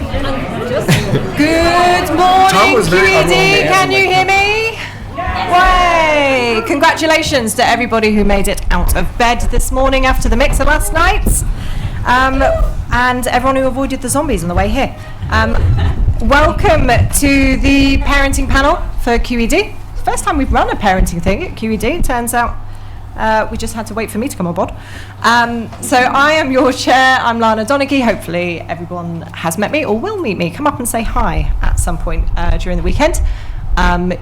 Good morning, QED. Can you hear me? Way! Congratulations to everybody who made it out of bed this morning after the mixer last night, and everyone who avoided the zombies on the way here. Welcome to the parenting panel for QED. First time we've run a parenting thing at QED. It turns out we just had to wait for me to come on board. So I am your chair. I'm Lana Donaghy. Hopefully everyone has met me or will meet me. Come up and say hi at some point during the weekend.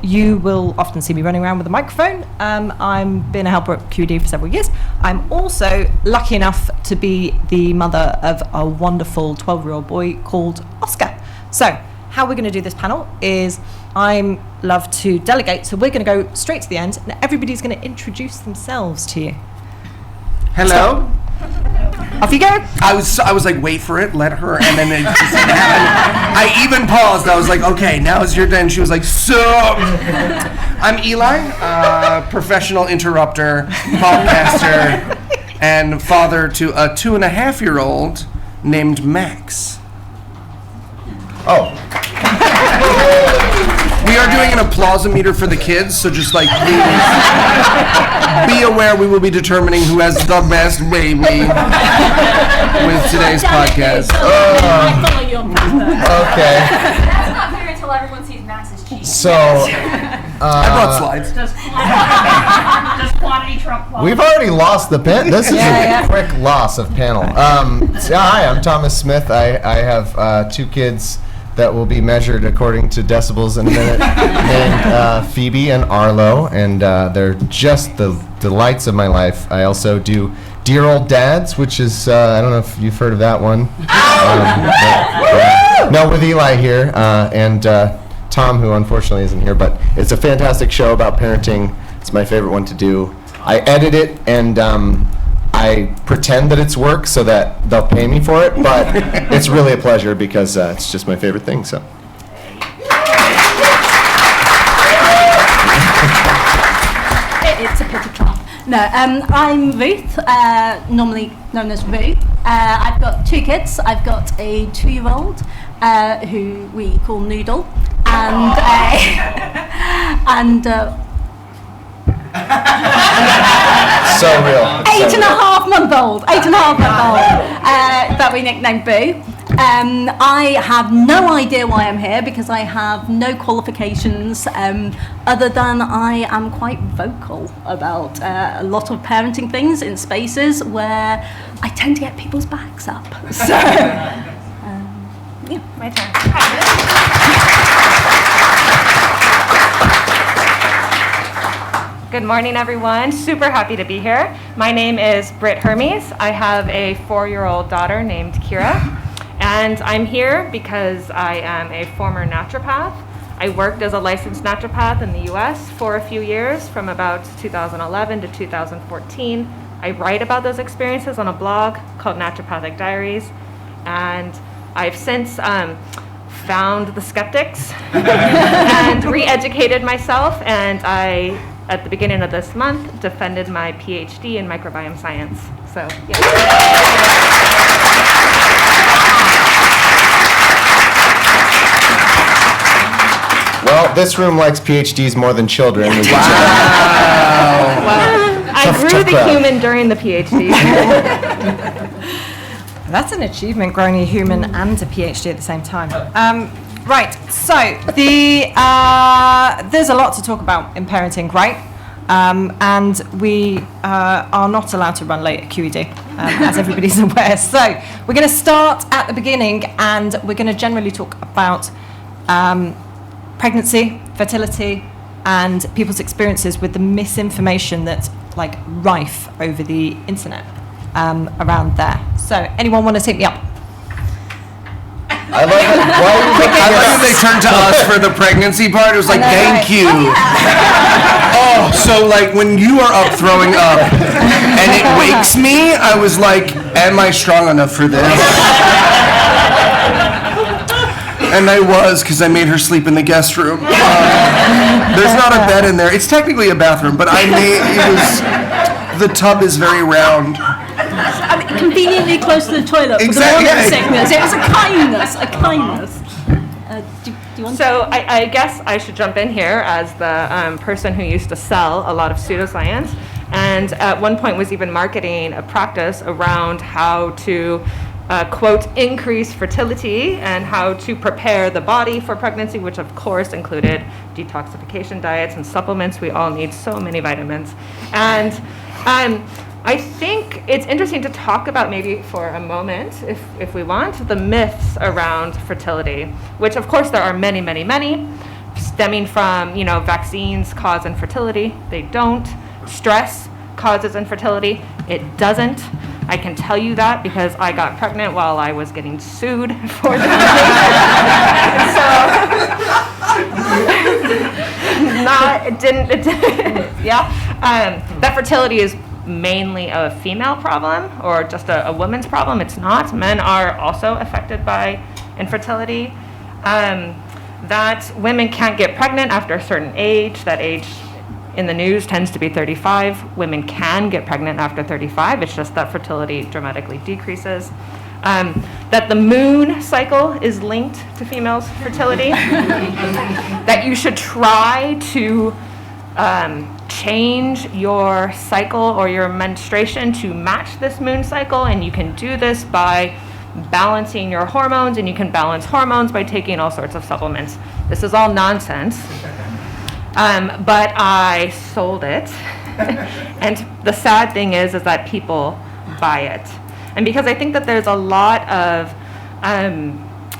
You will often see me running around with a microphone. I've been a helper at QED for several years. I'm also lucky enough to be the mother of a wonderful 12-year-old boy called Oscar. So how we're going to do this panel is I love to delegate, so we're going to go straight to the end, and everybody's going to introduce themselves to you. Hello. So, off you go. I was like, wait for it, let her, and then it just happened. I even paused. I was like, okay, now is your turn. She was like, so. I'm Eli, professional interrupter, podcaster, and father to a 2.5-year-old named Max. Oh. We are doing an applause-o-meter for the kids, so just like, please be aware we will be determining who has the best baby with today's podcast. I follow you on that. Okay. That's not clear until everyone sees Max's cheeks. So, I brought slides. Does quantity trump quality? we've already lost the pen. This is a quick loss of panel. Hi, I'm Thomas Smith. I have 2 kids that will be measured according to decibels in a minute, named Phoebe and Arlo, and they're just the delights of my life. I also do Dear Old Dads, which is, I don't know if you've heard of that one. No, with Eli here, and Tom, who unfortunately isn't here, but it's a fantastic show about parenting. It's my favorite one to do. I edit it, and I pretend that it's work so that they'll pay me for it, but it's really a pleasure because it's just my favorite thing. So. It's a pity clap. No, I'm Ruth, normally known as Roo. I've got 2 kids. I've got a 2-year-old who we call Noodle, and So real. 8.5-month-old that we nicknamed Boo. I have no idea why I'm here because I have no qualifications other than I am quite vocal about a lot of parenting things in spaces where I tend to get people's backs up. So, yeah, my turn. Good morning, everyone. Super happy to be here. My name is Britt Hermes. I have a 4-year-old daughter named Kira, and I'm here because I am a former naturopath. I worked as a licensed naturopath in the U.S. for a few years, from about 2011 to 2014. I write about those experiences on a blog called Naturopathic Diaries, and I've since found the skeptics and re-educated myself, and I, at the beginning of this month, defended my PhD in microbiome science. So, yeah. Well, this room likes PhDs more than children. Well, I grew the human during the PhD. That's an achievement, growing a human and a PhD at the same time. Right, so there's a lot to talk about in parenting, right? And we are not allowed to run late at QED, as everybody's aware. So we're going to start at the beginning, and we're going to generally talk about pregnancy, fertility, and people's experiences with the misinformation that's like rife over the internet around there. So anyone want to take me up? I love it. I like that they turned to us for the pregnancy part. It was like, thank you. Oh, so like when you are up throwing up and it wakes me, I was like, am I strong enough for this? And I was, because I made her sleep in the guest room. There's not a bed in there. It's technically a bathroom, but the tub is very round. I mean, conveniently close to the toilet for the morning sickness. It was a kindness. Do you want So I guess I should jump in here as the person who used to sell a lot of pseudoscience, and at one point was even marketing a practice around how to quote, increase fertility and how to prepare the body for pregnancy, which of course included detoxification diets and supplements. We all need so many vitamins. And I think it's interesting to talk about, maybe for a moment, if we want, the myths around fertility, which of course there are many, many, many, stemming from, vaccines cause infertility. They don't. Stress causes infertility. It doesn't. I can tell you that because I got pregnant while I was getting sued for that. That fertility is mainly a female problem or just a woman's problem. It's not. Men are also affected by infertility. That women can't get pregnant after a certain age. That age in the news tends to be 35. Women can get pregnant after 35. It's just that fertility dramatically decreases. That the moon cycle is linked to females' fertility. That you should try to change your cycle or your menstruation to match this moon cycle, and you can do this by balancing your hormones, and you can balance hormones by taking all sorts of supplements. This is all nonsense. But I sold it. And the sad thing is that people buy it. And because I think that there's a lot of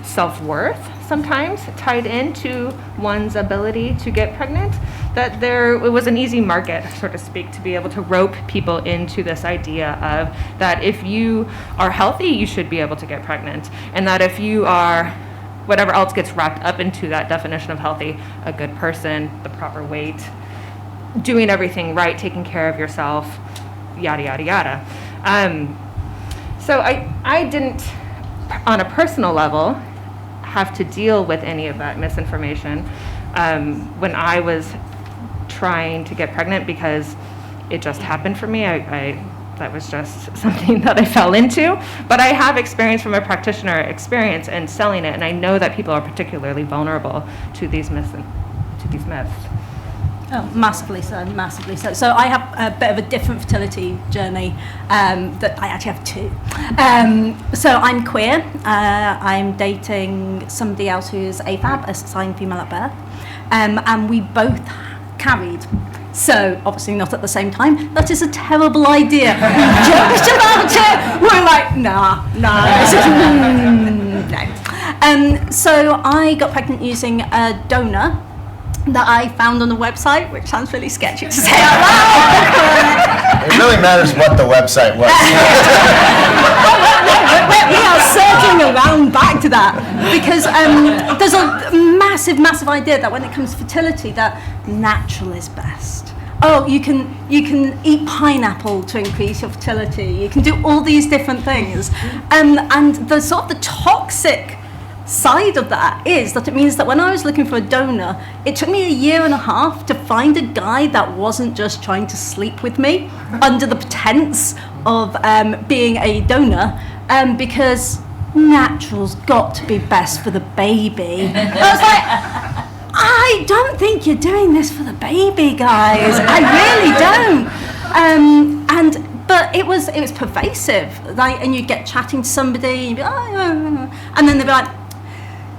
self-worth sometimes tied into one's ability to get pregnant, that it was an easy market, so to speak, to be able to rope people into this idea of that if you are healthy, you should be able to get pregnant. And that if you are whatever else gets wrapped up into that definition of healthy, a good person, the proper weight, doing everything right, taking care of yourself, yada, yada, yada. So I didn't, on a personal level, have to deal with any of that misinformation when I was trying to get pregnant, because it just happened for me. That was just something that I fell into. But I have experience from a practitioner experience in selling it, and I know that people are particularly vulnerable to these myths. Oh, massively so. So I have a bit of a different fertility journey that I actually have two. So I'm queer. I'm dating somebody else who's AFAB, assigned female at birth, and we both carried. So, obviously not at the same time. That is a terrible idea. We joked about it. We're like, nah, this is, no. So I got pregnant using a donor that I found on a website, which sounds really sketchy to say out loud. It really matters what the website was. We are circling around back to that because there's a massive idea that when it comes to fertility, that natural is best. Oh, you can eat pineapple to increase your fertility. You can do all these different things, and the sort of the toxic side of that is that it means that when I was looking for a donor, it took me 1.5 years to find a guy that wasn't just trying to sleep with me under the pretense of being a donor, because natural's got to be best for the baby. I was like, I don't think you're doing this for the baby, guys. I really don't. But it was pervasive. Like, and you'd get chatting to somebody, and you'd be and then they'd be like,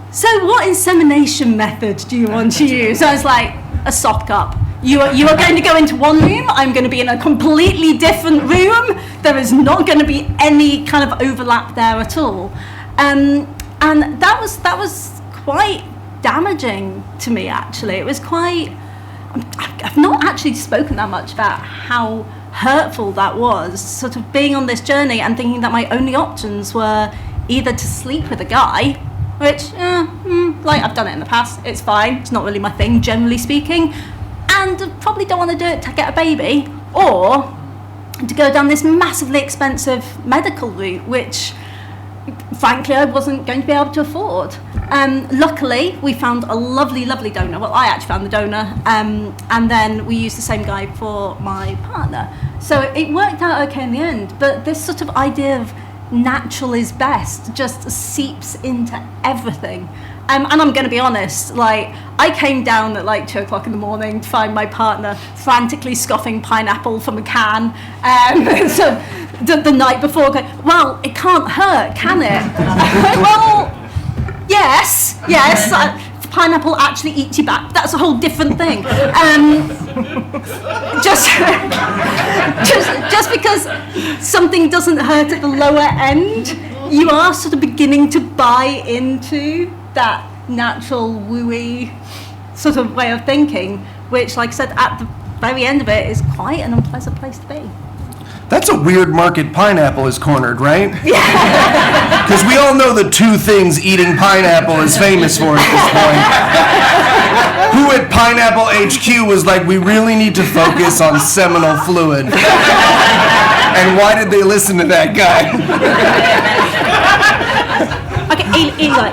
so what insemination method do you want to use? So I was like, a sock cup. You are going to go into one room, I'm going to be in a completely different room. There is not going to be any kind of overlap there at all. And that was quite damaging to me, actually. It was quite, I've not actually spoken that much about how hurtful that was, sort of being on this journey and thinking that my only options were either to sleep with a guy, which, like, I've done it in the past, it's fine, it's not really my thing, generally speaking, and I probably don't want to do it to get a baby, or to go down this massively expensive medical route, which frankly, I wasn't going to be able to afford. Luckily, we found a lovely donor. Well, I actually found the donor, and then we used the same guy for my partner. So it worked out okay in the end. But this sort of idea of natural is best just seeps into everything. And I'm going to be honest, like, I came down at like 2 o'clock in the morning to find my partner frantically scoffing pineapple from a can. So the night before, going, well, it can't hurt, can it? Well, yes. Pineapple actually eats you back. That's a whole different thing. Just because something doesn't hurt at the lower end, you are sort of beginning to buy into that natural wooey sort of way of thinking, which, like I said, at the very end of it is quite an unpleasant place to be. That's a weird market pineapple is cornered, right? Yeah. Because we all know the two things eating pineapple is famous for at this point. Who at Pineapple HQ was like, we really need to focus on seminal fluid. And why did they listen to that guy? Okay,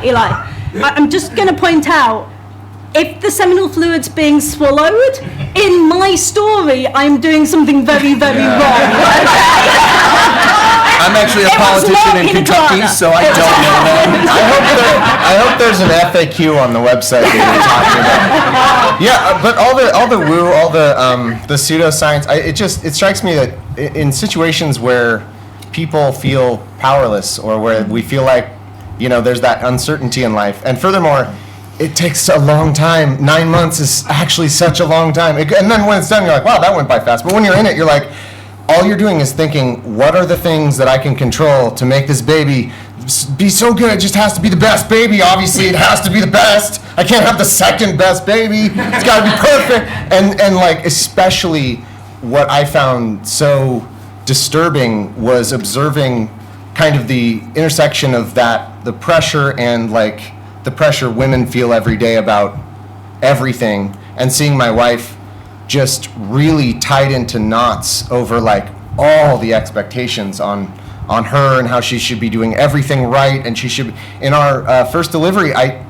Eli. I'm just going to point out, if the seminal fluid's being swallowed, in my story, I'm doing something very, very wrong. I'm actually a politician in Kentucky, so I don't know that. I hope there's an FAQ on the website that you're talking about. Yeah, but all the woo, all the pseudoscience, it strikes me that in situations where people feel powerless or where we feel like, there's that uncertainty in life, and furthermore, it takes a long time. 9 months is actually such a long time. And then when it's done, you're like, wow, that went by fast. But when you're in it, you're like, all you're doing is thinking, what are the things that I can control to make this baby be so good? It just has to be the best baby. Obviously, it has to be the best. I can't have the second best baby. It's got to be perfect. And like, especially what I found so disturbing was observing kind of the intersection of that, the pressure and like, the pressure women feel every day about everything, and seeing my wife just really tied into knots over like all the expectations on her and how she should be doing everything right, and she should. In our first delivery, I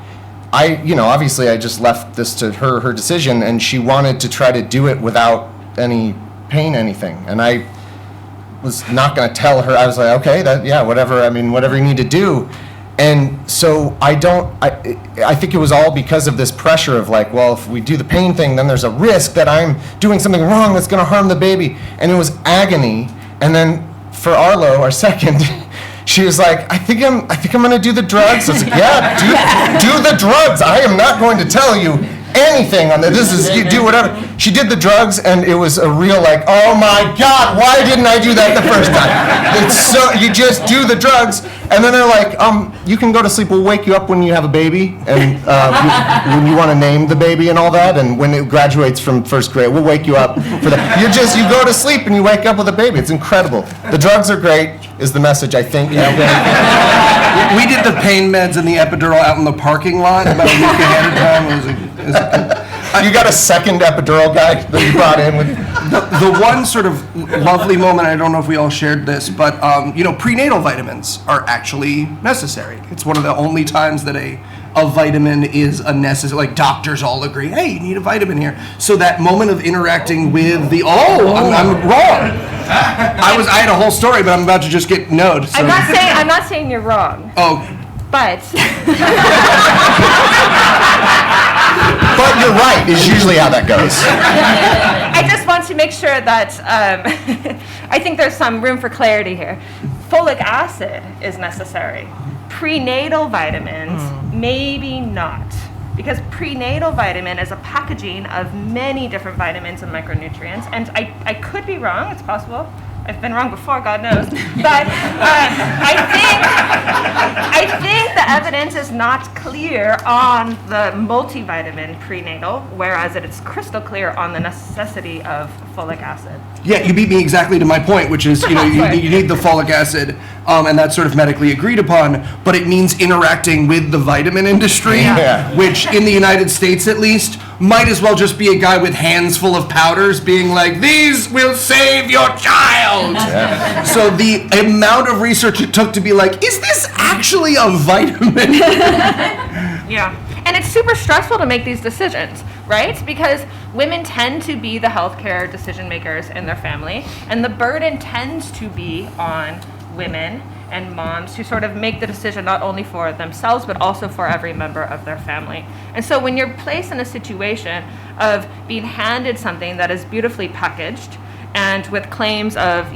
obviously I just left this to her decision, and she wanted to try to do it without any pain, anything, and I was not going to tell her. I was like, okay, whatever you need to do. And so I think it was all because of this pressure of like, well, if we do the pain thing, then there's a risk that I'm doing something wrong that's going to harm the baby. And it was agony. And then for Arlo, our second, she was like, I think I'm going to do the drugs. I was like, yeah, do the drugs. I am not going to tell you anything on this. You do whatever. She did the drugs, and it was a real like, oh my God, why didn't I do that the first time? It's so, you just do the drugs, and then they're like, you can go to sleep. We'll wake you up when you have a baby, and when you want to name the baby and all that, and when it graduates from first grade, we'll wake you up for that. You go to sleep and you wake up with a baby. It's incredible. The drugs are great, is the message, I think. We did the pain meds and the epidural out in the parking lot about a week ahead of time. You got a second epidural guy that you brought in with the one sort of lovely moment. I don't know if we all shared this, but prenatal vitamins are actually necessary. It's one of the only times that a vitamin is a necessary. Like doctors all agree, hey, you need a vitamin here. So that moment of interacting with I'm wrong. I had a whole story, but I'm about to just get node. So. I'm not saying you're wrong. Oh. But But you're right, is usually how that goes. I just want to make sure that I think there's some room for clarity here. Folic acid is necessary. Prenatal vitamins, maybe not. Because prenatal vitamin is a packaging of many different vitamins and micronutrients. And I could be wrong, it's possible. I've been wrong before, God knows. But I think the evidence is not clear on the multivitamin prenatal, whereas it is crystal clear on the necessity of folic acid. Yeah, you beat me exactly to my point, which is, you need the folic acid, and that's sort of medically agreed upon, but it means interacting with the vitamin industry, which in the United States at least, might as well just be a guy with hands full of powders being like, these will save your child. Yeah. So the amount of research it took to be like, is this actually a vitamin? Yeah. And it's super stressful to make these decisions, right? Because women tend to be the healthcare decision makers in their family, and the burden tends to be on women and moms to sort of make the decision not only for themselves but also for every member of their family. And so when you're placed in a situation of being handed something that is beautifully packaged and with claims of,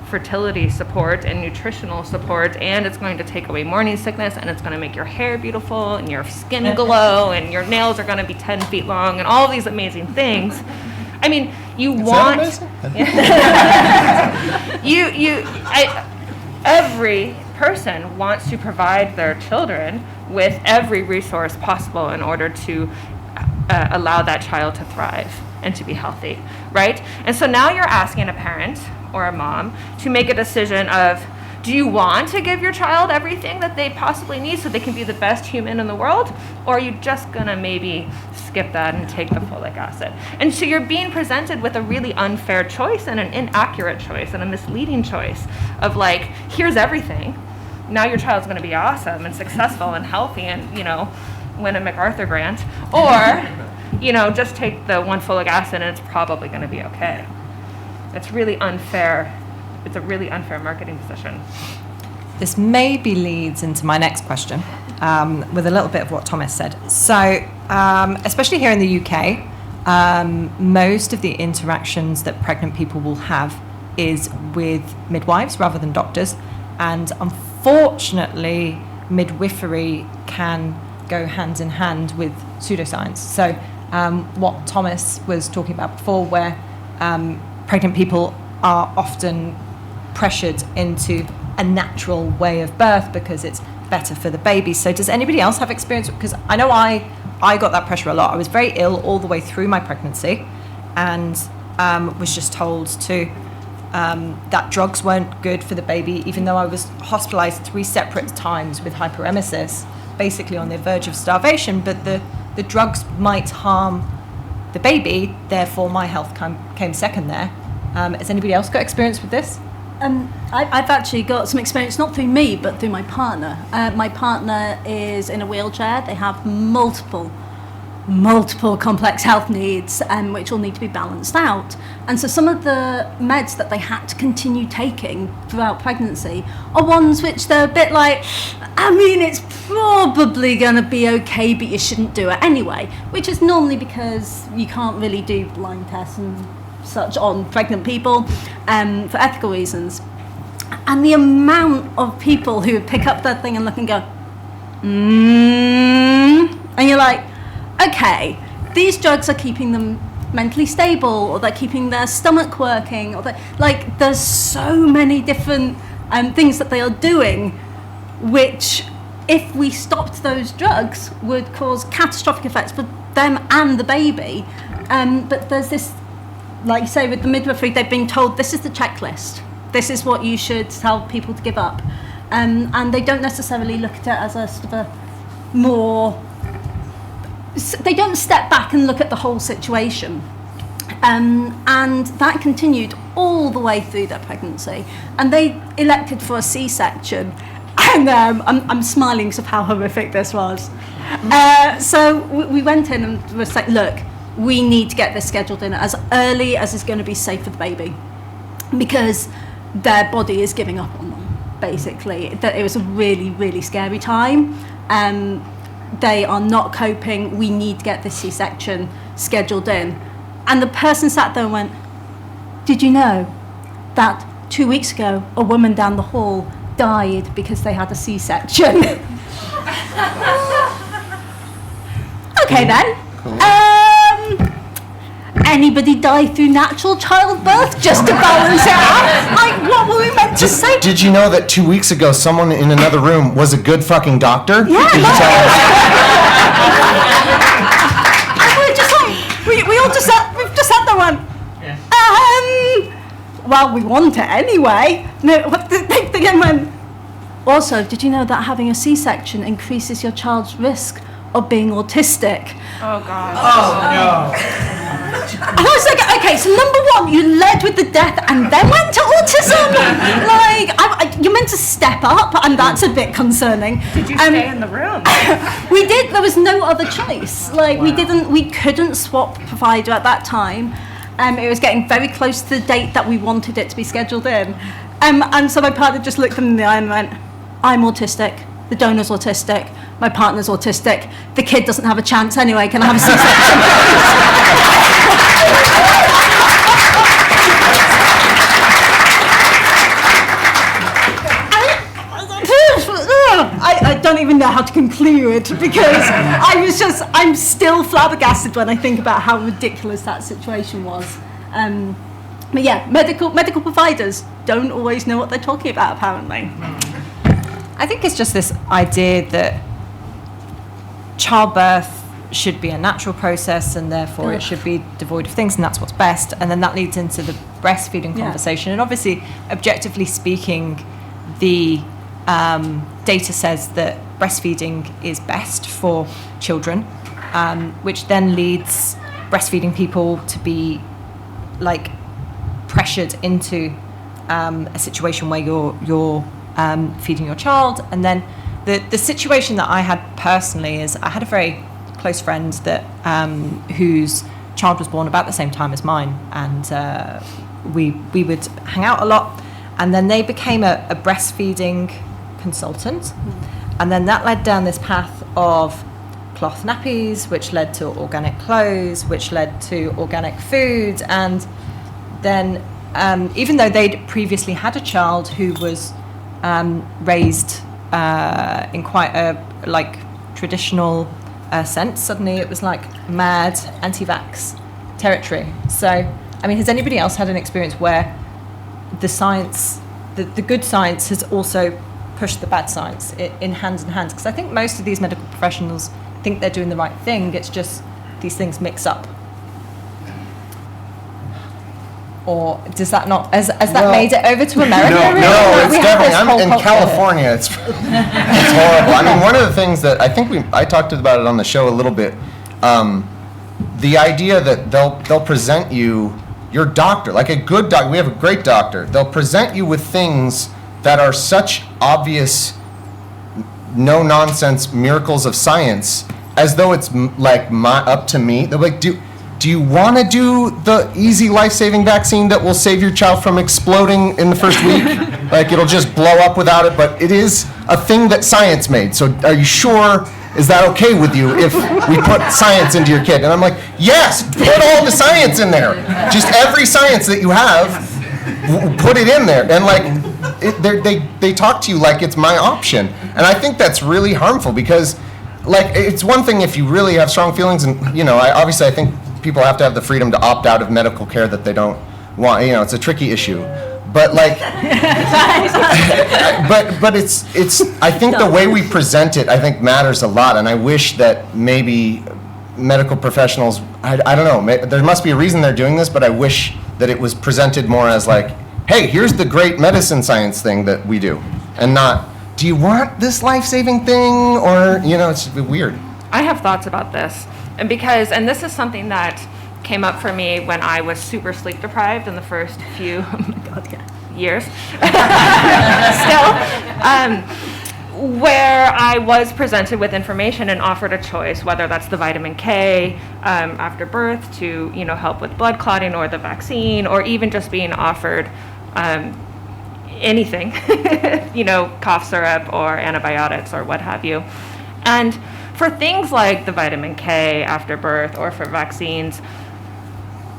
fertility support and nutritional support, and it's going to take away morning sickness, and it's going to make your hair beautiful and your skin glow and your nails are going to be 10 feet long and all these amazing things. I mean, every person wants to provide their children with every resource possible in order to allow that child to thrive and to be healthy, right? And so now you're asking a parent or a mom to make a decision of, do you want to give your child everything that they possibly need so they can be the best human in the world? Or are you just gonna maybe skip that and take the folic acid? And so you're being presented with a really unfair choice and an inaccurate choice and a misleading choice of like, here's everything. Now your child's gonna be awesome and successful and healthy and, win a MacArthur grant. Or, just take the one folic acid and it's probably gonna be okay. It's really unfair. It's a really unfair marketing position. This maybe leads into my next question, with a little bit of what Thomas said. So, especially here in the UK, most of the interactions that pregnant people will have is with midwives rather than doctors. And unfortunately, midwifery can go hand in hand with pseudoscience. So, what Thomas was talking about before, where pregnant people are often pressured into a natural way of birth because it's better for the baby. So does anybody else have experience? Because I know I got that pressure a lot. I was very ill all the way through my pregnancy and was just told to that drugs weren't good for the baby, even though I was hospitalized 3 separate times with hyperemesis, basically on the verge of starvation. But the drugs might harm the baby, therefore my health came second there. Has anybody else got experience with this? I've actually got some experience, not through me, but through my partner. My partner is in a wheelchair. They have multiple complex health needs, which will need to be balanced out. And so some of the meds that they had to continue taking throughout pregnancy are ones which they're a bit like, it's probably going to be okay, but you shouldn't do it anyway, which is normally because you can't really do blind tests and such on pregnant people for ethical reasons. And the amount of people who pick up that thing and look and go, and you're like, okay, these drugs are keeping them mentally stable, or they're keeping their stomach working, or there's so many different things that they are doing, which if we stopped those drugs would cause catastrophic effects for them and the baby. But there's this, like you say, with the midwifery, they've been told this is the checklist. This is what you should tell people to give up. And they don't necessarily look at it as a sort of a more... They don't step back and look at the whole situation. And that continued all the way through their pregnancy. And they elected for a C-section. And I'm smiling because of how horrific this was. So we went in and were saying, look, we need to get this scheduled in as early as is going to be safe for the baby, because their body is giving up on them, basically. That it was a really, really scary time. They are not coping. We need to get this C-section scheduled in. And the person sat there and went, did you know that 2 weeks ago a woman down the hall died because they had a C-section? Okay then. Anybody die through natural childbirth just to balance it out? Like, what were we meant to say? Did you know that 2 weeks ago someone in another room was a good fucking doctor? Yeah. Did you tell us? And we're just like, we've just had the one. Yeah. Well, we want it anyway. No, they again went, also, did you know that having a C-section increases your child's risk of being autistic. Oh, God. And I was like, okay, so number one, you led with the death and then went to autism. You're meant to step up, and that's a bit concerning. Did you stay in the room? We did. There was no other choice. We couldn't swap provider at that time. It was getting very close to the date that we wanted it to be scheduled in. And so my partner just looked them in the eye and went, I'm autistic. The donor's autistic. My partner's autistic. The kid doesn't have a chance anyway. Can I have a C-section? I don't even know how to conclude, because I'm still flabbergasted when I think about how ridiculous that situation was. But yeah, medical providers don't always know what they're talking about, apparently. I think it's just this idea that childbirth should be a natural process and therefore it should be devoid of things, and that's what's best. And then that leads into the breastfeeding conversation. And obviously, objectively speaking, the data says that breastfeeding is best for children, which then leads breastfeeding people to be like pressured into a situation where you're feeding your child. And then the situation that I had personally is I had a very close friend that whose child was born about the same time as mine, and we would hang out a lot, and then they became a breastfeeding consultant, and then that led down this path of cloth nappies, which led to organic clothes, which led to organic food. And then even though they'd previously had a child who was raised in quite a traditional sense, suddenly it was like mad anti-vax territory. So I mean, has anybody else had an experience where the science, the good science, has also pushed the bad science in hand in hand? Because I think most of these medical professionals think they're doing the right thing. It's just these things mix up. Or does that not, has that made it over to America? No, it's definitely, in California, it's horrible. I mean, one of the things that I think I talked about it on the show a little bit, the idea that they'll present you, your doctor, like a good doctor, we have a great doctor, they'll present you with things that are such obvious, no-nonsense miracles of science, as though it's like up to me. They're like, do you want to do the easy life-saving vaccine that will save your child from exploding in the first week? Like, it'll just blow up without it, but it is a thing that science made. So are you sure, is that okay with you if we put science into your kid? And I'm like, yes, put all the science in there. Just every science that you have, put it in there. And like, they talk to you like it's my option. And I think that's really harmful, because like, it's one thing if you really have strong feelings, and obviously I think people have to have the freedom to opt out of medical care that they don't want. It's a tricky issue. But like, but it's. I think the way we present it, I think, matters a lot. And I wish that maybe medical professionals, I don't know, there must be a reason they're doing this, but I wish that it was presented more as like, hey, here's the great medicine science thing that we do, and not, do you want this life-saving thing? Or, it's weird. I have thoughts about this, and this is something that came up for me when I was super sleep deprived in the first few years. Still, where I was presented with information and offered a choice, whether that's the vitamin K after birth to help with blood clotting, or the vaccine, or even just being offered anything, cough syrup or antibiotics or what have you. And for things like the vitamin K after birth or for vaccines,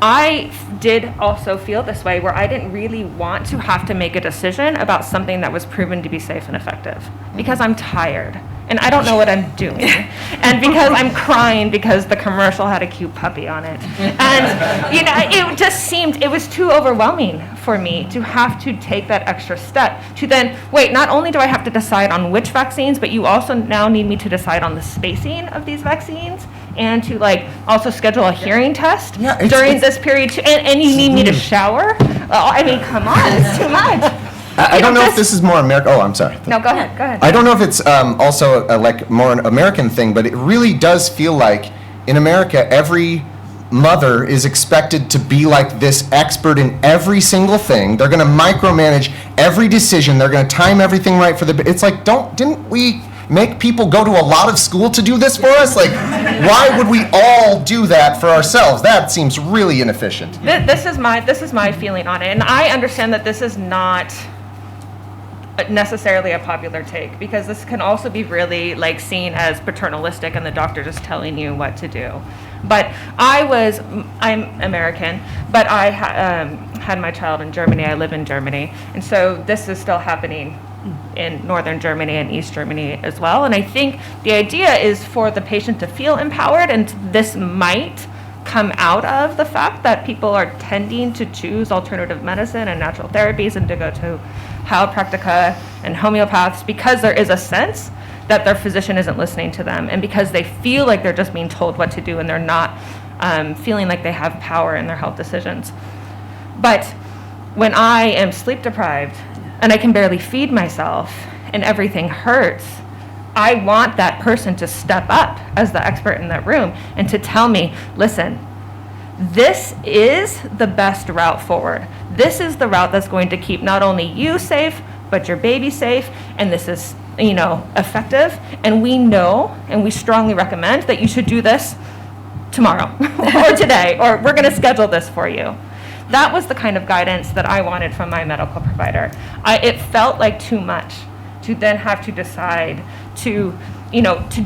I did also feel this way, where I didn't really want to have to make a decision about something that was proven to be safe and effective, because I'm tired and I don't know what I'm doing, and because I'm crying because the commercial had a cute puppy on it, and it just seemed, it was too overwhelming for me to have to take that extra step to then wait. Not only do I have to decide on which vaccines, but you also now need me to decide on the spacing of these vaccines, and to also schedule a hearing test during this period too, and you need me to shower. I mean, come on, it's too much. I don't know if this is more American. Oh, I'm sorry. No, go ahead. I don't know if it's also like more an American thing, but it really does feel like in America, every mother is expected to be like this expert in every single thing. They're going to micromanage every decision. They're going to time everything right for the. It's like, didn't we make people go to a lot of school to do this for us? Like, why would we all do that for ourselves? That seems really inefficient. This is my feeling on it, and I understand that this is not necessarily a popular take, because this can also be really like seen as paternalistic and the doctor just telling you what to do. But I'm American, but I had my child in Germany. I live in Germany, and so this is still happening in northern Germany and East Germany as well. And I think the idea is for the patient to feel empowered, and this might come out of the fact that people are tending to choose alternative medicine and natural therapies and to go to chiropractica and homeopaths, because there is a sense that their physician isn't listening to them, and because they feel like they're just being told what to do and they're not feeling like they have power in their health decisions. But when I am sleep deprived and I can barely feed myself and everything hurts, I want that person to step up as the expert in that room and to tell me, listen, this is the best route forward. This is the route that's going to keep not only you safe, but your baby safe, and this is, effective. And we know, and we strongly recommend that you should do this tomorrow or today, or we're going to schedule this for you. That was the kind of guidance that I wanted from my medical provider. It felt like too much to then have to decide to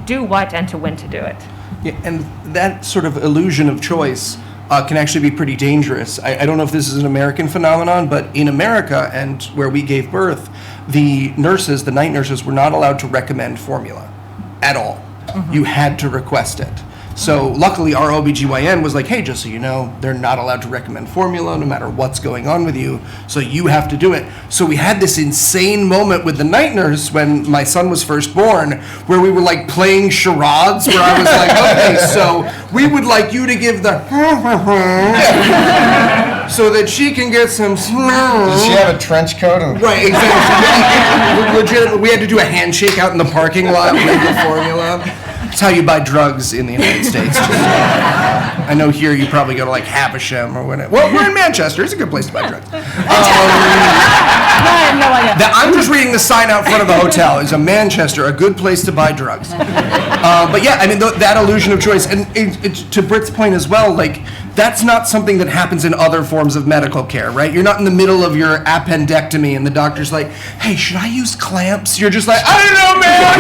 do what and to when to do it. Yeah, and that sort of illusion of choice can actually be pretty dangerous. I don't know if this is an American phenomenon, but in America and where we gave birth, the night nurses, were not allowed to recommend formula at all. Mm-hmm. You had to request it. So luckily our OBGYN was like, hey, just so you know, they're not allowed to recommend formula no matter what's going on with you, so you have to do it. So we had this insane moment with the night nurse when my son was first born, where we were like playing charades, where I was like, okay, so we would like you to give the so that she can get some smell. Does she have a trench coat? Right, exactly. Legit, we had to do a handshake out in the parking lot with the formula. That's how you buy drugs in the United States. I know here you probably go to like Havisham or whatever. Well, we're in Manchester. It's a good place to buy drugs. I have no idea. I'm just reading the sign out front of the hotel. Is a Manchester a good place to buy drugs? But yeah, I mean that illusion of choice, and to Britt's point as well, like that's not something that happens in other forms of medical care, right? You're not in the middle of your appendectomy and the doctor's like, hey, should I use clamps? You're just like, I don't know, man.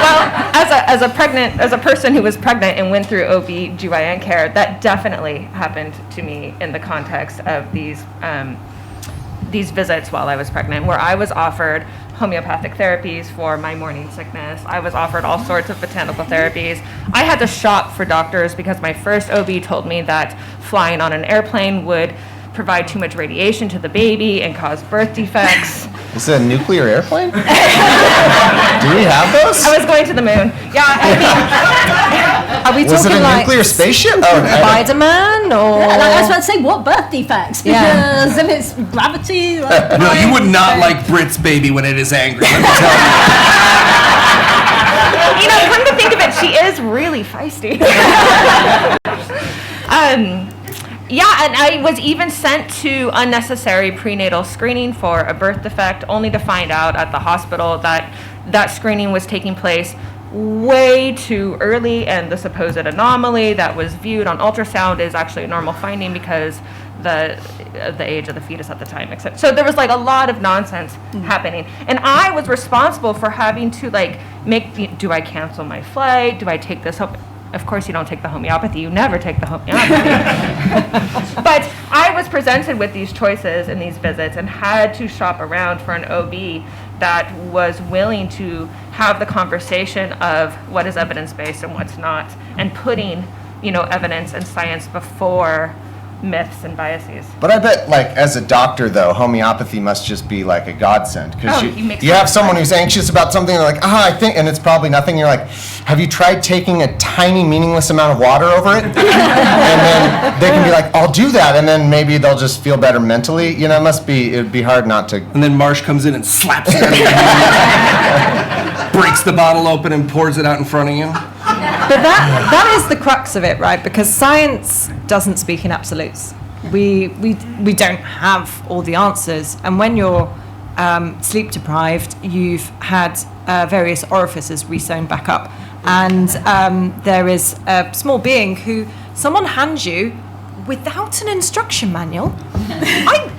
Well, as a person who was pregnant and went through OB/GYN care, that definitely happened to me in the context of these visits while I was pregnant, where I was offered homeopathic therapies for my morning sickness. I was offered all sorts of botanical therapies. I had to shop for doctors because my first OB told me that flying on an airplane would provide too much radiation to the baby and cause birth defects. Is it a nuclear airplane? Do we have those? I was going to the moon. Yeah, I mean, are we Was it talking a like nuclear spaceship? Spider-Man or? Yeah, I was about to say, what birth defects? Because if it's gravity, No, you would not like Britt's baby when it is angry. Let me tell you. Come to think of it, she is really feisty. Yeah, and I was even sent to unnecessary prenatal screening for a birth defect, only to find out at the hospital that that screening was taking place way too early, and the supposed anomaly that was viewed on ultrasound is actually a normal finding because the age of the fetus at the time, etc. So there was like a lot of nonsense happening, and I was responsible for having to do I cancel my flight? Do I take this home? Of course you don't take the homeopathy. You never take the homeopathy. But I was presented with these choices in these visits and had to shop around for an OB that was willing to have the conversation of what is evidence-based and what's not, and putting, evidence and science before myths and biases. But I bet, as a doctor, though, homeopathy must just be like a godsend, because you have someone who's anxious about something, they're like, I think, and it's probably nothing. You're like, have you tried taking a tiny meaningless amount of water over it? And then they can be like, I'll do that, and then maybe they'll just feel better mentally. You know, it'd be hard not to. And then Marsh comes in and slaps it out of your hand, breaks the bottle open and pours it out in front of you. But that is the crux of it, right? Because science doesn't speak in absolutes. We don't have all the answers. And when you're sleep deprived, you've had various orifices re-sewn back up. And there is a small being who someone hands you without an instruction manual. The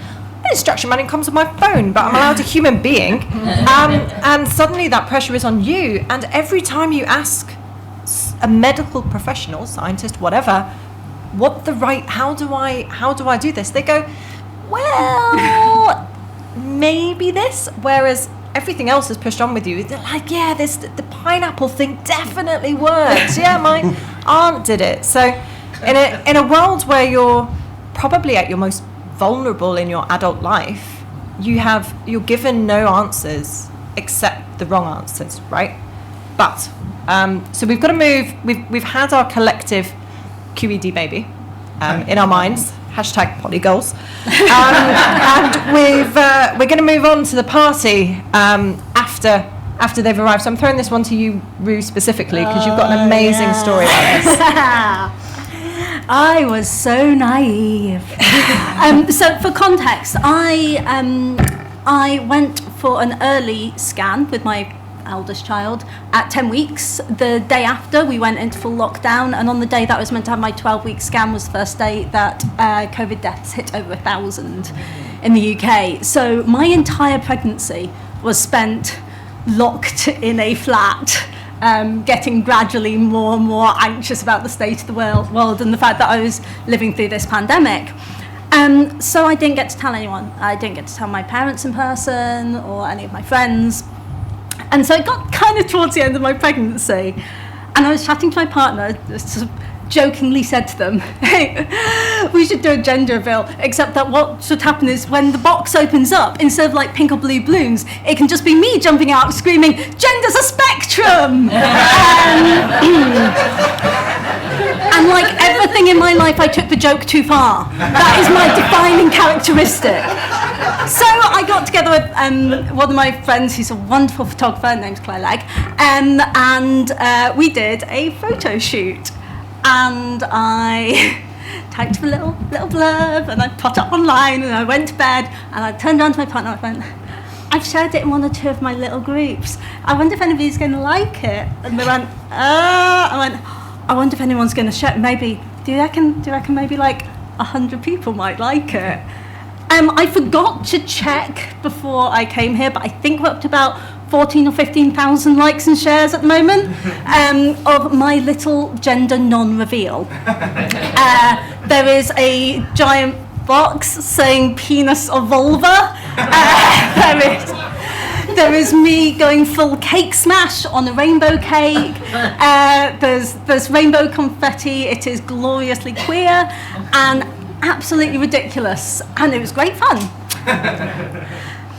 instruction manual comes with my phone, but I'm allowed a human being. And suddenly that pressure is on you. And every time you ask a medical professional, scientist, whatever, how do I do this? They go, well, maybe this. Whereas everything else is pushed on with you. They're like, yeah, the pineapple thing definitely works. Yeah, my aunt did it. So in a world where you're probably at your most vulnerable in your adult life, you're given no answers except the wrong answers, right? But so we've got to move. We've had our collective QED baby in our minds. Hashtag polygoals. And we're going to move on to the party after they've arrived. So I'm throwing this one to you, Rue, specifically, because you've got an amazing story about this. I was so naive. So for context, I went for an early scan with my eldest child at 10 weeks. The day after, we went into full lockdown, and on the day that I was meant to have my 12-week scan was the first day that COVID deaths hit over 1,000 in the UK. So my entire pregnancy was spent locked in a flat, getting gradually more and more anxious about the state of the world and the fact that I was living through this pandemic. So I didn't get to tell anyone. I didn't get to tell my parents in person or any of my friends. And so it got kind of towards the end of my pregnancy, and I was chatting to my partner, just sort of jokingly said to them, hey, we should do a gender reveal, except that what should happen is when the box opens up, instead of like pink or blue balloons, it can just be me jumping out screaming, gender's a spectrum! And like everything in my life, I took the joke too far. That is my defining characteristic. So I got together with one of my friends who's a wonderful photographer named Claire Legg, and we did a photo shoot. And I typed a little blurb, and I put it online, and I went to bed, and I turned around to my partner and I went, I've shared it in one or two of my little groups. I wonder if anybody's going to like it. And they went, I wonder if anyone's going to share. Maybe, do you reckon maybe like 100 people might like it? I forgot to check before I came here, but I think we're up to about 14 or 15,000 likes and shares at the moment of my little gender non-reveal. There is a giant box saying penis or vulva. There is me going full cake smash on a rainbow cake. There's rainbow confetti. It is gloriously queer and absolutely ridiculous, and it was great fun.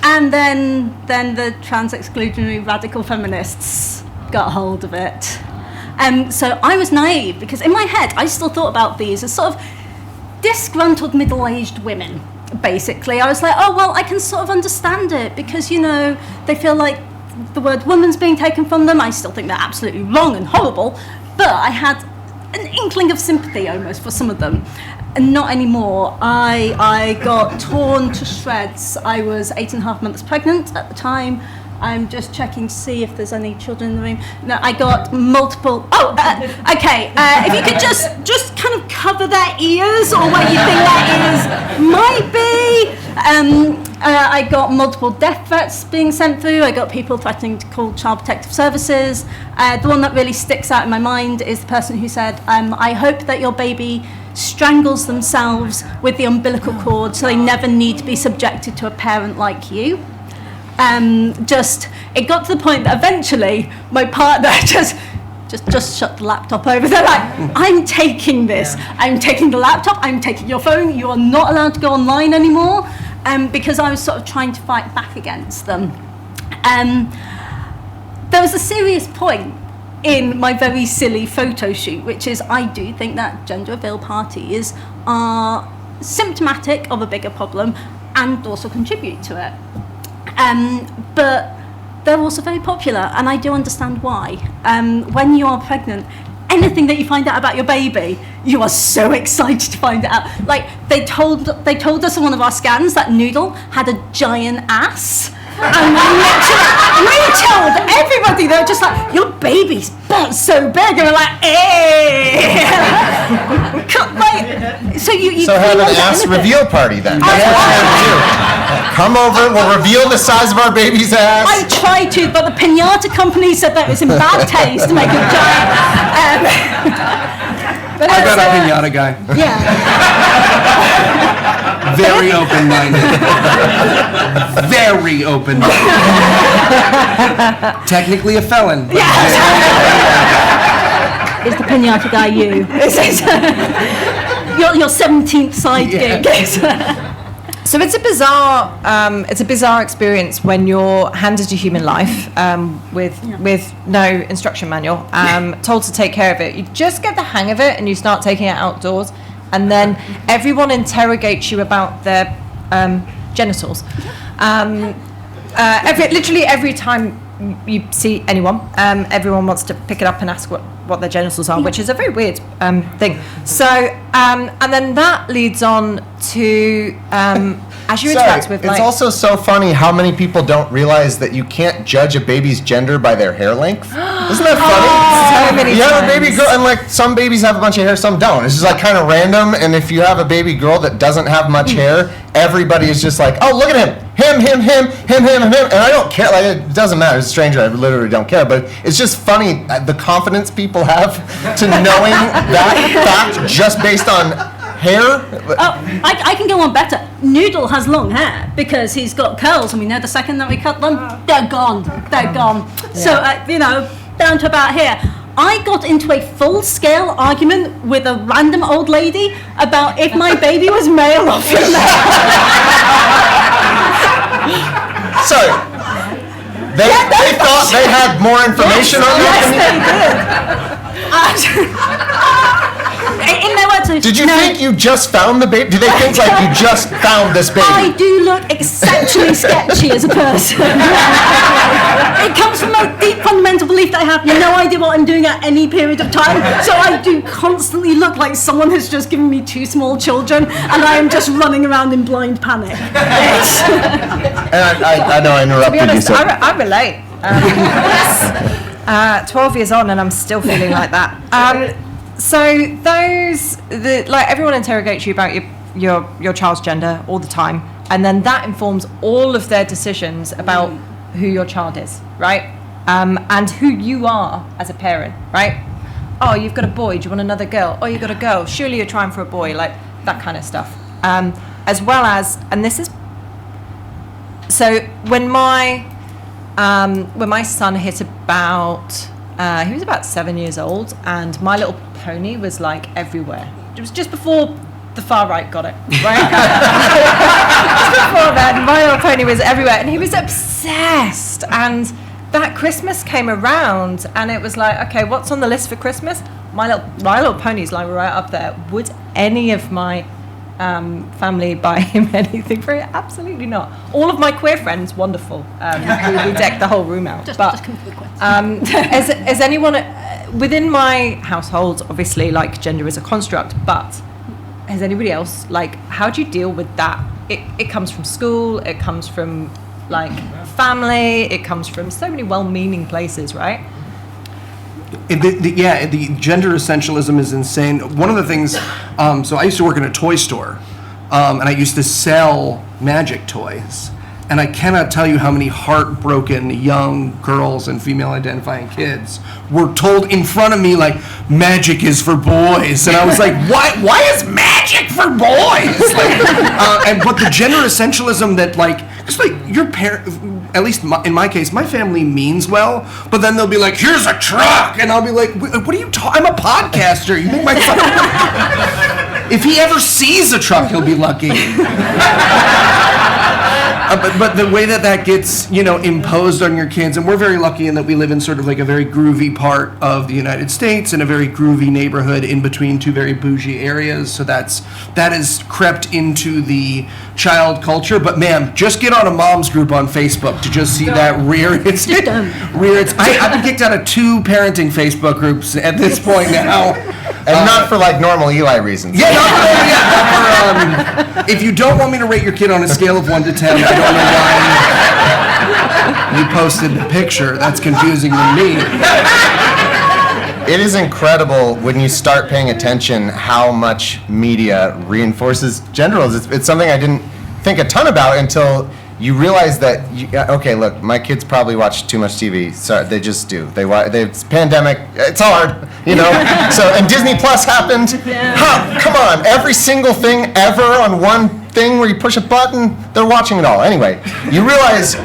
And then the trans-exclusionary radical feminists got hold of it. So I was naive, because in my head I still thought about these as sort of disgruntled middle-aged women, basically. I was like, oh, well, I can sort of understand it, because, you know, they feel like the word woman's being taken from them. I still think they're absolutely wrong and horrible, but I had an inkling of sympathy almost for some of them. And not anymore. I got torn to shreds. I was 8.5 months pregnant at the time. I'm just checking to see if there's any children in the room. No, I got multiple. Okay. If you could just kind of cover their ears, or what you think that is might be. I got multiple death threats being sent through. I got people threatening to call Child Protective Services. The one that really sticks out in my mind is the person who said, I hope that your baby strangles themselves with the umbilical cord so they never need to be subjected to a parent like you. It got to the point that eventually my partner just shut the laptop over. They're like, I'm taking this. I'm taking the laptop. I'm taking your phone. You are not allowed to go online anymore. Because I was sort of trying to fight back against them. There was a serious point in my very silly photo shoot, which is I do think that gender reveal parties are symptomatic of a bigger problem and also contribute to it. But they're also very popular, and I do understand why. When you are pregnant, anything that you find out about your baby, you are so excited to find it out. Like, they told us in one of our scans that Noodle had a giant ass. And we told everybody, they were just like, your baby's butt's so big. And we're like, eh. So have an ass reveal party then. That's what we're going to do. Come over, we'll reveal the size of our baby's ass. I tried to, but the piñata company said that it was in bad taste to make a giant. I got a piñata guy. Yeah. Very open-minded. Very open-minded. Technically a felon. Is the piñata guy you? Your 17th side gig. So it's a bizarre experience when you're handed a human life with no instruction manual, told to take care of it. You just get the hang of it and you start taking it outdoors, and then everyone interrogates you about their genitals. Literally every time you see anyone, everyone wants to pick it up and ask what their genitals are, which is a very weird thing. So, and then that leads on to as you interact with, it's also so funny how many people don't realize that you can't judge a baby's gender by their hair length. Isn't that funny? So many you have a times. baby girl, and like some babies have a bunch of hair, some don't. It's just like kind of random. And if you have a baby girl that doesn't have much hair, everybody is just like, oh, look at him, him, and I don't care. Like, it doesn't matter. It's a stranger. I literally don't care. But it's just funny the confidence people have to knowing that fact just based on hair. I can go on better. Noodle has long hair because he's got curls, and we know the second that we cut them, they're gone. They're gone. So, down to about here. I got into a full-scale argument with a random old lady about if my baby was male or female. So, they thought they had more information on you? Yes, they did. In their words, Did you think you just found the baby? Do they think like you just found this baby? I do look exceptionally sketchy as a person. It comes from my deep fundamental belief that I have no idea what I'm doing at any period of time. So I do constantly look like someone has just given me 2 small children and I am just running around in blind panic. And I know I interrupted To be honest, you. So. I relate. 12 years on and I'm still feeling like that. So everyone interrogates you about your child's gender all the time, and then that informs all of their decisions about who your child is, right? And who you are as a parent, right? Oh, you've got a boy, do you want another girl? Oh, you've got a girl, surely you're trying for a boy, like that kind of stuff. As well as, and this is, so when my son hit about, he was about 7 years old, and My Little Pony was like everywhere. It was just before the far right got it, right? Just before then, My Little Pony was everywhere, and he was obsessed. And that Christmas came around, and it was like, okay, what's on the list for Christmas? My Little Pony's like right up there. Would any of my family buy him anything for it? Absolutely not. All of my queer friends, wonderful. We decked the whole room out. Just come for the quiz. As anyone within my household, obviously, like gender is a construct, but has anybody else, like, how do you deal with that? It comes from school, it comes from like family, it comes from so many well-meaning places, right? The gender essentialism is insane. One of the things, so I used to work in a toy store, and I used to sell magic toys. And I cannot tell you how many heartbroken young girls and female identifying kids were told in front of me, like, magic is for boys. And I was like, why is magic for boys? Like, but the gender essentialism that, like, it's like your parent, at least in my case, my family means well, but then they'll be like, here's a truck. And I'll be like, what are you talking? I'm a podcaster. You think my son? If he ever sees a truck, he'll be lucky. But the way that gets, imposed on your kids, and we're very lucky in that we live in sort of like a very groovy part of the United States in a very groovy neighborhood in between two very bougie areas. So that has crept into the child culture. But ma'am, just get on a mom's group on Facebook to just see that rear its. I've been kicked out of 2 parenting Facebook groups at this point now. And not for like normal Eli reasons. Yeah, not for, if you don't want me to rate your kid on a scale of 1 to 10, I don't know why you posted the picture. That's confusing to me. It is incredible when you start paying attention how much media reinforces gender roles. It's something I didn't think a ton about until you realize that, okay, look, my kids probably watch too much TV. So they just do. It's pandemic. It's hard, So, and Disney Plus happened. Come on, every single thing ever on one thing where you push a button, they're watching it all. Anyway, you realize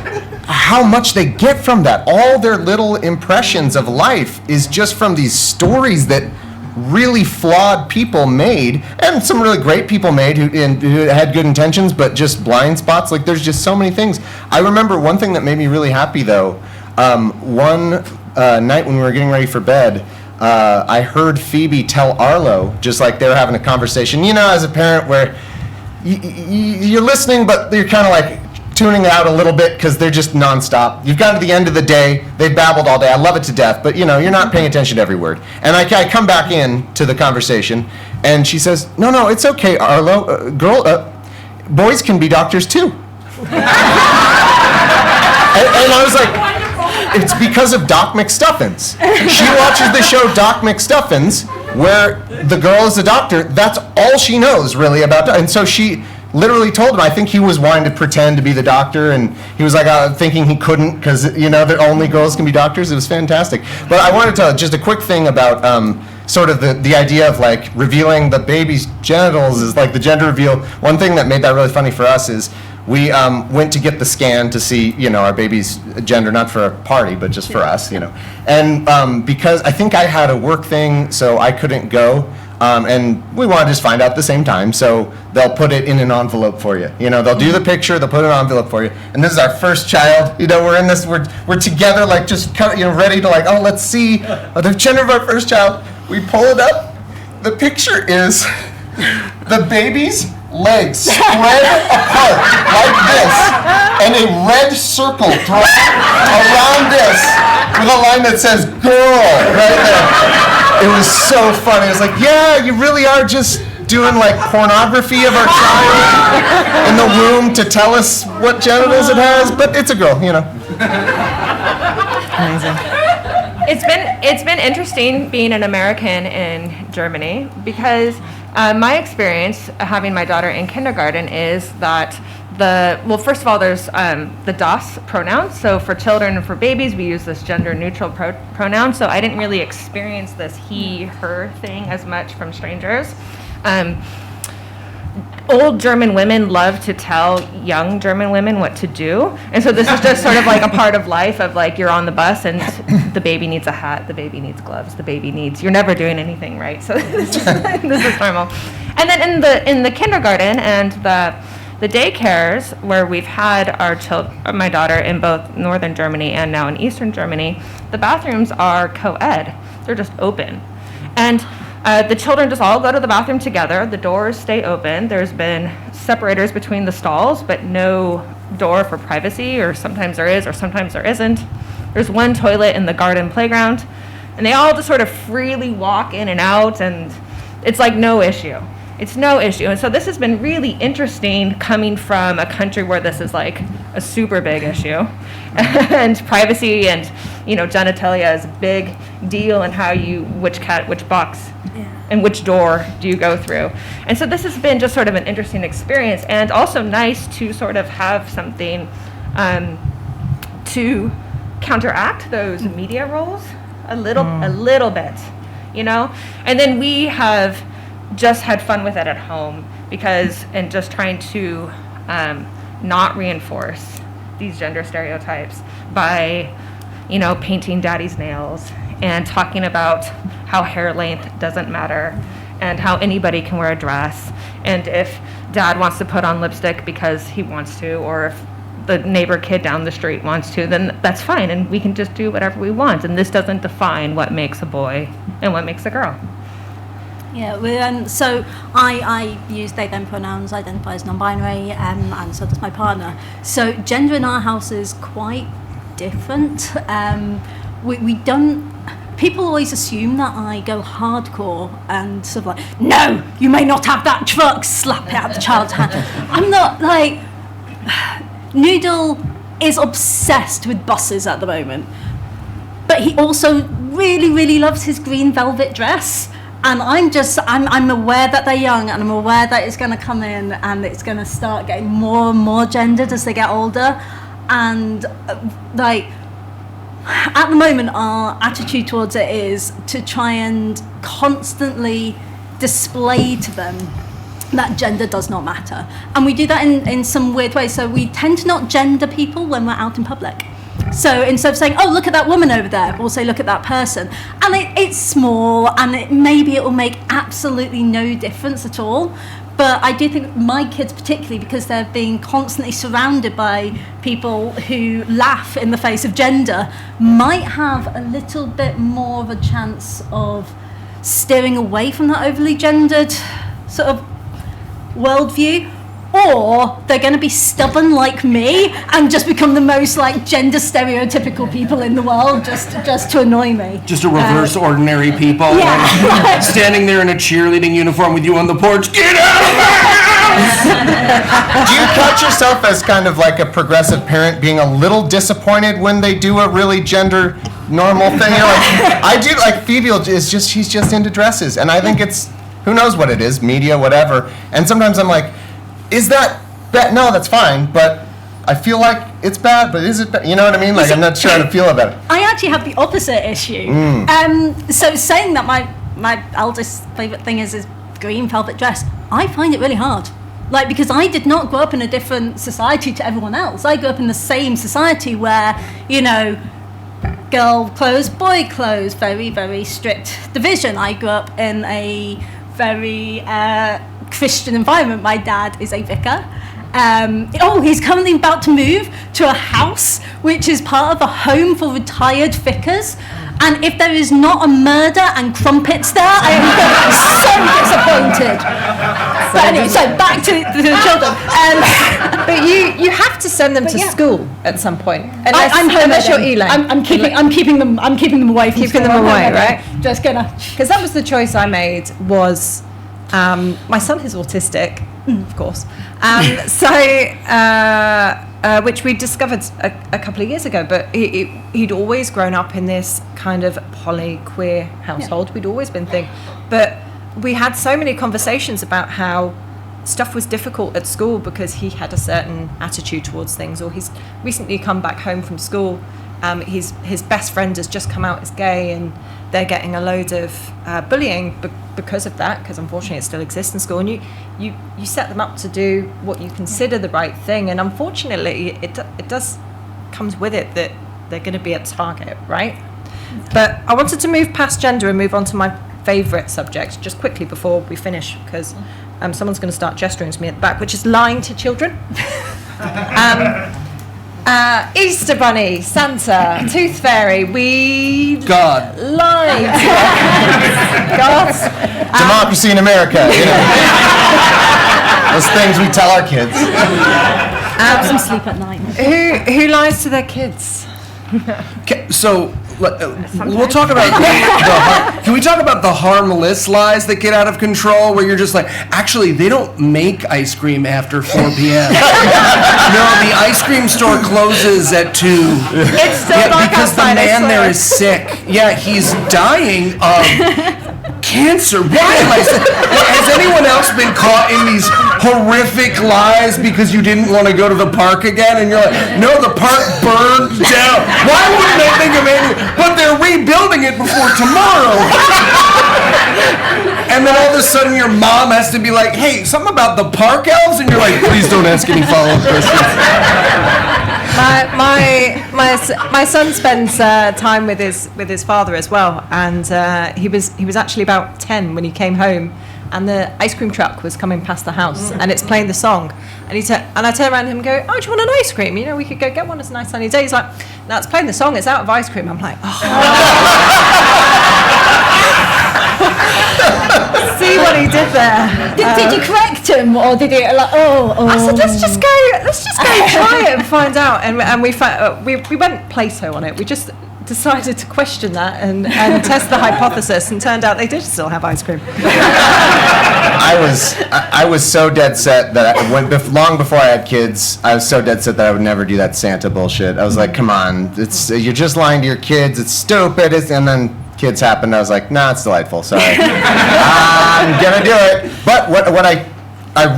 how much they get from that. All their little impressions of life is just from these stories that really flawed people made, and some really great people made who had good intentions, but just blind spots. Like, there's just so many things. I remember one thing that made me really happy, though. One night when we were getting ready for bed, I heard Phoebe tell Arlo, just like they were having a conversation, as a parent where you're listening, but you're kind of like tuning out a little bit because they're just nonstop. You've got to the end of the day, they've babbled all day. I love it to death, but you're not paying attention to every word. And I come back in to the conversation, and she says, "No, it's okay, Arlo. Boys can be doctors too." and I was like, it's because of Doc McStuffins. She watches the show Doc McStuffins, where the girl is a doctor. That's all she knows really about. And so she literally told him, I think he was wanting to pretend to be the doctor, and he was like thinking he couldn't because that only girls can be doctors. It was fantastic. But I wanted to tell just a quick thing about sort of the idea of like revealing the baby's genitals is like the gender reveal. One thing that made that really funny for us is we went to get the scan to see our baby's gender, not for a party but just for us, and because I think I had a work thing, so I couldn't go. And we want to just find out at the same time, so they'll put it in an envelope for you. They'll do the picture, they'll put it in an envelope for you. And this is our first child. We're in this. We're together, like just kind of, ready to like, let's see the gender of our first child. We pull it up. The picture is the baby's legs spread apart like this, and a red circle drawn around this with a line that says "girl" right there. It was so funny. It was like, yeah, you really are just doing like pornography of our child in the womb to tell us what genitals it has, but it's a girl, Amazing. It's been interesting being an American in Germany because my experience having my daughter in kindergarten is that first of all, there's the das pronoun. So for children and for babies, we use this gender-neutral pronoun. So I didn't really experience this he, her thing as much from strangers. Old German women love to tell young German women what to do. And so this is just sort of like a part of life of like you're on the bus and the baby needs a hat, the baby needs gloves, the baby needs, you're never doing anything right. So this is normal. And then in the kindergarten and the daycares where we've had my daughter in both northern Germany and now in eastern Germany, the bathrooms are co-ed. They're just open. And the children just all go to the bathroom together. The doors stay open. There's been separators between the stalls, but no door for privacy, or sometimes there is, or sometimes there isn't. There's one toilet in the garden playground, and they all just sort of freely walk in and out, and it's like no issue. It's no issue. And so this has been really interesting coming from a country where this is like a super big issue. And privacy and, genitalia is a big deal, and which box and which door do you go through. And so this has been just sort of an interesting experience, and also nice to sort of have something to counteract those media roles a little bit, And then we have just had fun with it at home and just trying to not reinforce these gender stereotypes by, painting daddy's nails and talking about how hair length doesn't matter and how anybody can wear a dress, and if dad wants to put on lipstick because he wants to, or if the neighbor kid down the street wants to, then that's fine, and we can just do whatever we want, and this doesn't define what makes a boy and what makes a girl. Yeah, so I use they, them pronouns, identify as non-binary, and so does my partner. So gender in our house is quite different. We don't, people always assume that I go hardcore and sort of like, no, you may not have that truck, slap it out the child's hand. I'm not like, Noodle is obsessed with buses at the moment, but he also really, really loves his green velvet dress. And I'm aware that they're young, and I'm aware that it's going to come in and it's going to start getting more and more gendered as they get older. And like, at the moment, our attitude towards it is to try and constantly display to them that gender does not matter. And we do that in some weird ways. So we tend to not gender people when we're out in public. So instead of saying, oh, look at that woman over there, we'll say, look at that person. And it's small, and maybe it will make absolutely no difference at all. But I do think my kids particularly, because they're being constantly surrounded by people who laugh in the face of gender, might have a little bit more of a chance of steering away from that overly gendered sort of worldview. Or they're going to be stubborn like me and just become the most like gender stereotypical people in the world just to annoy me. Just a reverse ordinary people. Yeah. Standing there in a cheerleading uniform with you on the porch. Get out of my house! Do you catch yourself as kind of like a progressive parent being a little disappointed when they do a really gender normal thing? You're like, I do, like Phoebe she's just into dresses. And I think it's, who knows what it is, media, whatever. And sometimes I'm like, is that bad? No, that's fine, but I feel like it's bad, but is it bad? You know what I mean? Like, I'm not sure how to feel about it. I actually have the opposite issue. So saying that my eldest favourite thing is green velvet dress, I find it really hard. Like, because I did not grow up in a different society to everyone else. I grew up in the same society where, you know, girl clothes, boy clothes, very, very strict division. I grew up in a very Christian environment. My dad is a vicar. He's currently about to move to a house which is part of a home for retired vicars. And if there is not a murder and crumpets there, I am going to be so disappointed. But anyway, so back to the children. But you have to send them to school at some point. Unless you're Elaine. I'm keeping them away from keeping school. them away, right? Just gonna. Because that was the choice I made. Was my son is autistic, of course. Which we discovered a couple of years ago, but he'd always grown up in this kind of poly-queer household. Yeah. We'd always been but we had so many conversations about how stuff was difficult at school because he had a certain attitude towards things, or he's recently come back home from school. His best friend has just come out as gay, and they're getting a load of bullying because of that, because unfortunately it still exists in school. And you set them up to do what you consider the right thing, and unfortunately it does comes with it that they're going to be a target, right? But I wanted to move past gender and move on to my favourite subject just quickly before we finish, because someone's going to start gesturing to me at the back, which is lying to children. Easter Bunny, Santa, Tooth Fairy, we God lie to God. Democracy in America, you know. Those things we tell our kids. Helps them sleep at night. Who lies to their kids? Okay, so we'll talk about can we talk about the harmless lies that get out of control, where you're just like, actually they don't make ice cream after 4 p.m. No, the ice cream store closes at 2. It's still dark because outside, the man there is sick. Yeah, he's dying of cancer. Why am I sick? Has anyone else been caught in these horrific lies because you didn't want to go to the park again? And you're like, no, the park burned down. Why wouldn't I think of anything? But they're rebuilding it before tomorrow. And then all of a sudden your mom has to be like, hey, something about the park elves? And you're like, please don't ask any follow-up questions. My son spends time with his father as well, and he was actually about 10 when he came home, and the ice cream truck was coming past the house, and it's playing the song. And I turn around to him and go, "Oh, do you want an ice cream? You know, we could go get one. It's a nice sunny day." He's like, "No, it's playing the song. It's out of ice cream." I'm like, "Oh." See what he did there. Did you correct him, or did he like? Oh. I said, let's just go try it and find out. And we went Plato on it. We just decided to question that and test the hypothesis, and turned out they did still have ice cream. I was so dead set that long before I had kids, I was so dead set that I would never do that Santa bullshit. I was like, come on, you're just lying to your kids. It's stupid. And then kids happened. I was like, nah, it's delightful. Sorry, I'm gonna do it. But what I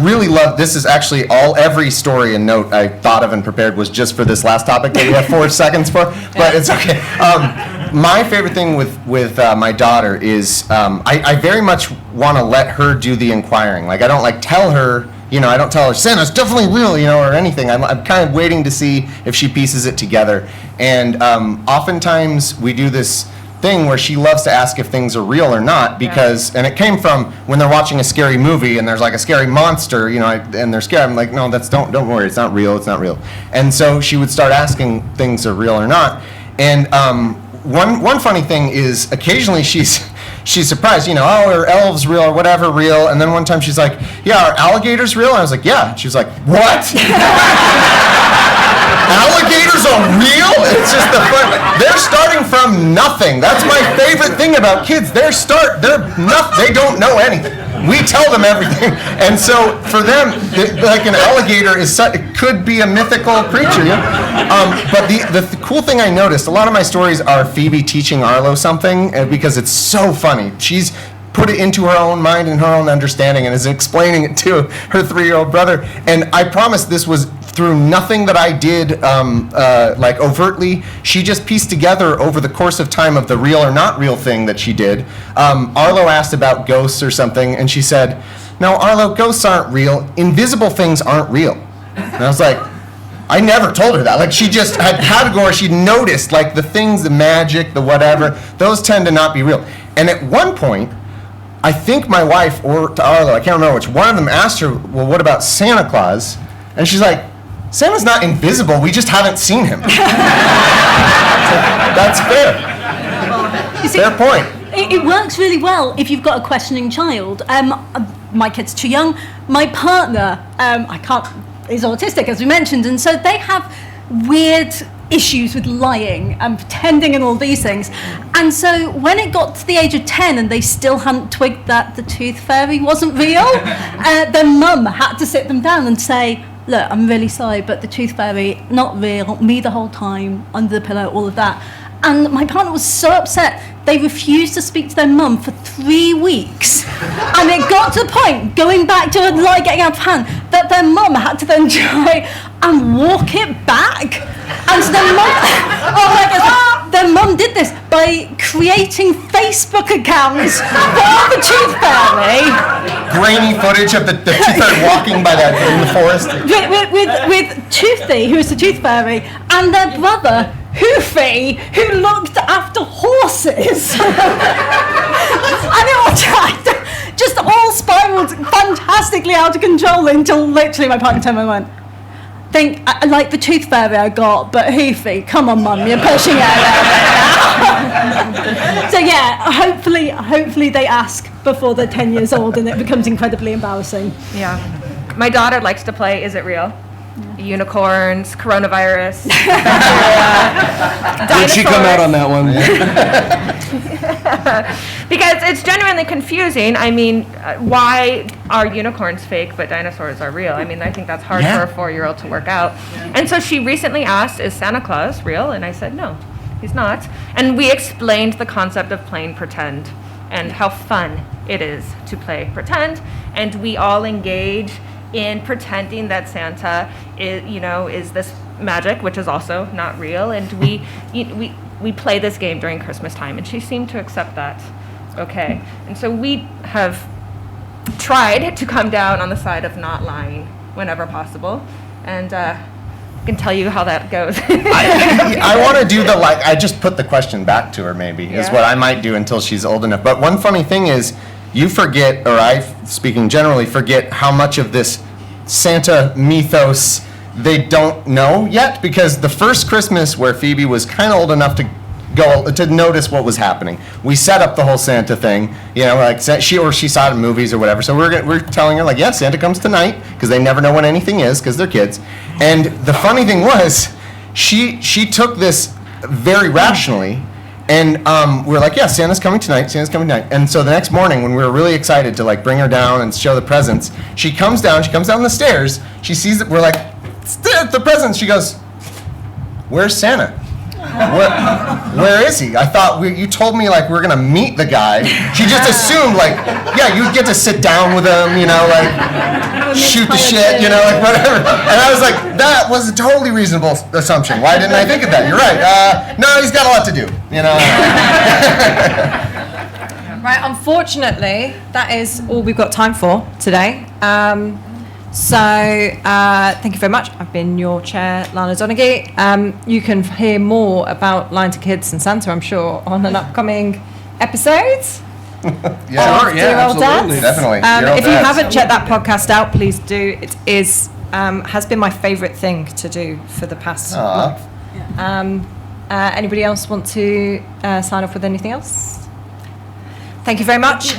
really love, this is actually every story and note I thought of and prepared was just for this last topic that we have 4 seconds for, but it's okay. My favorite thing with my daughter is I very much want to let her do the inquiring. Like, I don't tell her, I don't tell her Santa's definitely real, or anything. I'm kind of waiting to see if she pieces it together. And oftentimes we do this thing where she loves to ask if things are real or not, because, and it came from when they're watching a scary movie and there's like a scary monster, and they're scared. I'm like, no, don't worry, it's not real. And so she would start asking things are real or not. And one funny thing is occasionally she's surprised, oh, are elves real or whatever real? And then one time she's like, yeah, are alligators real? And I was like, yeah. She was like, what? Alligators are real? It's just they're starting from nothing. That's my favorite thing about kids. They don't know anything. We tell them everything. And so for them, like an alligator it could be a mythical creature. But the cool thing I noticed, a lot of my stories are Phoebe teaching Arlo something because it's so funny. She's put it into her own mind and her own understanding and is explaining it to her 3-year-old brother. And I promise this was through nothing that I did overtly. She just pieced together over the course of time of the real or not real thing that she did. Arlo asked about ghosts or something, and she said, no, Arlo, ghosts aren't real. Invisible things aren't real. And I was like, I never told her that. Like, she just had categories. She noticed, like, the things, the magic, the whatever, those tend to not be real. And at one point, I think my wife or to Arlo, I can't remember which, one of them asked her, well, what about Santa Claus? And she's like, Santa's not invisible, we just haven't seen him. That's fair. You see, fair point. It works really well if you've got a questioning child. My kid's too young. My partner, is autistic, as we mentioned, and so they have weird issues with lying and pretending and all these things. And so when it got to the age of 10 and they still hadn't twigged that the tooth fairy wasn't real, their mum had to sit them down and say, look, I'm really sorry, but the tooth fairy, not real, me the whole time, under the pillow, all of that. And my partner was so upset, they refused to speak to their mum for 3 weeks. And it got to the point, going back to a lie getting out of hand, that their mum had to then try and walk it back. And so their mum, their mum did this by creating Facebook accounts for the tooth fairy. Grainy footage of the tooth fairy walking by in the forest. With Toothy, who is the tooth fairy, and their brother, Hoofy, who looked after horses. And it all just all spiraled fantastically out of control until literally my partner turned around and went, I like the tooth fairy I got, but Hoofy, come on, Mum, you're pushing it a little bit now. So yeah, hopefully they ask before they're 10 years old and it becomes incredibly embarrassing. Yeah. My daughter likes to play Is It Real? Unicorns, coronavirus, bacteria, Did she come out on that one? Because it's genuinely confusing. I mean, why are unicorns fake but dinosaurs are real? I mean, I think that's hard for a 4-year-old to work out. And so she recently asked, is Santa Claus real? And I said, no, he's not. And we explained the concept of playing pretend and how fun it is to play pretend. And we all engage in pretending that Santa is this magic, which is also not real, and we play this game during Christmas time, and she seemed to accept that. Okay, and so we have tried to come down on the side of not lying whenever possible, and I can tell you how that goes. I want to do I just put the question back to her maybe, is what I might do until she's old enough. But one funny thing is, you forget, or I, speaking generally, forget how much of this Santa mythos they don't know yet, because the first Christmas where Phoebe was kind of old enough to notice what was happening, we set up the whole Santa thing, like she saw it in movies or whatever, so we're telling her, like, yeah, Santa comes tonight, because they never know when anything is, because they're kids. And the funny thing was, she took this very rationally, and we're like, yeah, Santa's coming tonight, and so the next morning, when we were really excited to like bring her down and show the presents, she comes down the stairs, she sees that we're like, the presents, she goes, where's Santa? Where is he? I thought you told me like we're gonna meet the guy. She just assumed like, yeah, you'd get to sit down with him, like shoot the shit, like whatever. And I was like, that was a totally reasonable assumption. Why didn't I think of that? You're right. No, he's got a lot to do, Right, unfortunately, that is all we've got time for today. So thank you very much. I've been your chair, Lana Donaghy. You can hear more about Lying to Kids and Santa, I'm sure, on an upcoming episode. Absolutely. Definitely. If you haven't checked that podcast out, please do. It is has been my favourite thing to do for the past month. Anybody else want to sign off with anything else? Thank you very much.